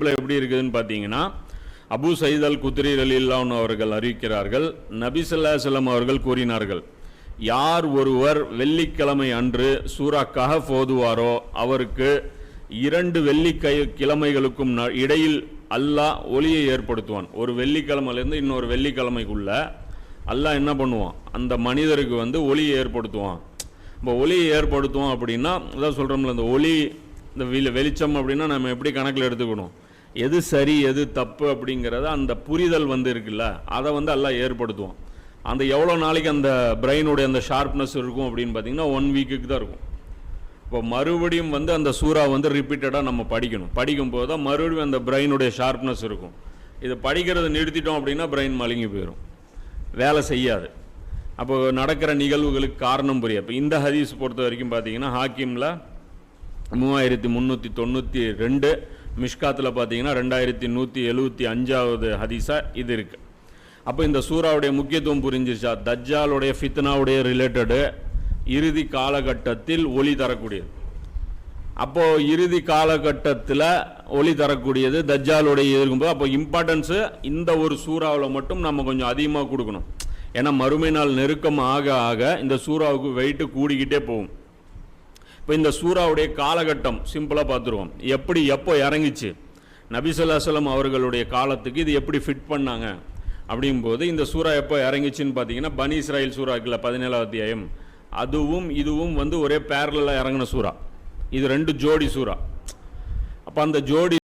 எப்படி இருக்குதுன்னு பார்த்தீங்கன்னா, அபு சயீத் அல் குத்ரி ரலியல்லாஹு அன்ஹு அவர்கள் அறிவிக்கிறார்கள், நபி ஸல்லல்லாஹு அலைஹி வஸல்லம் அவர்கள் கூறினார்கள், யார் ஒருவர் வெள்ளிக்கிழமை அன்று சூரா கஹஃப் ஓதுவாரோ அவருக்கு 2 வெள்ளிக்கிழமைகளுக்கும் இடையில் அல்லாஹ் ஒளியை ஏற்படுத்துவான். ஒரு வெள்ளிக்கிழமையிலேருந்து இன்னொரு வெள்ளிக்கிழமைக்குள்ள அல்லாஹ் என்ன பண்ணுவான், அந்த மனிதருக்கு ஒளியை ஏற்படுத்துவான். இப்போ ஒளியை ஏற்படுத்துவோம் அப்படின்னா அதான் சொல்கிறோம்ல, இந்த ஒளி இந்த வெளிச்சம் அப்படின்னா நம்ம எப்படி கணக்கில் எடுத்துக்கணும், எது சரி எது தப்பு அப்படிங்கிறத அந்த புரிதல் இருக்குல்ல, அதை அல்லாஹ் ஏற்படுத்துவோம். அந்த எவ்வளோ நாளைக்கு அந்த பிரெயினுடைய அந்த ஷார்ப்னஸ் இருக்கும் அப்படின்னு பார்த்தீங்கன்னா 1 வீக்குக்கு தான் இருக்கும். இப்போ மறுபடியும் அந்த சூறா ரிப்பீட்டடாக நம்ம படிக்கும்போது தான் மறுபடியும் அந்த பிரெயினுடைய ஷார்ப்னஸ் இருக்கும். இதை படிக்கிறத நிறுத்திட்டோம் அப்படின்னா பிரெயின் மழுங்கி போயிடும், வேலை செய்யாது. அப்போ நடக்கிற நிகழ்வுகளுக்கு காரணம் புரியும். இப்போ இந்த ஹதீஸ் பொறுத்த வரைக்கும் பார்த்தீங்கன்னா ஹாக்கிமில் 3392, மிஷ்காத்தில் பார்த்தீங்கன்னா 2175வது ஹதீஸாக இது இருக்குது. அப்போ இந்த சூறாவுடைய முக்கியத்துவம் புரிஞ்சிருச்சா? தஜ்ஜாலுடைய ஃபித்னாவுடைய ரிலேட்டடு இறுதி காலகட்டத்தில் ஒளி தரக்கூடியது. அப்போது இறுதி காலகட்டத்தில் ஒளி தரக்கூடியது தஜ்ஜாலுடைய இருக்கும்போது அப்போ இம்பார்ட்டன்ஸு இந்த ஒரு சூறாவில் மட்டும் நம்ம கொஞ்சம் அதிகமாக கொடுக்கணும். ஏன்னா மறுமை நாள் நெருக்கம் ஆக ஆக இந்த சூறாவுக்கு வெயிட்டு கூடிக்கிட்டே போகும். இப்போ இந்த சூறாவுடைய காலகட்டம் சிம்பிளாக பார்த்துருவோம். எப்போ இறங்கிச்சு, நபி ஸல்லல்லாஹு அலைஹி வஸல்லம் அவர்களுடைய காலத்துக்கு இது எப்படி ஃபிட் பண்ணாங்க அப்படிங்கும்போது இந்த சூறா எப்போ இறங்கிச்சின்னு பார்த்தீங்கன்னா பனி இஸ்ராயில் சூறா இருக்குல்ல 17வது அத்தியாயம், அதுவும் இதுவும் ஒரே பேரலாக இறங்கின சூறா. இது 2 ஜோடி சூறா. அப்போ அந்த ஜோடி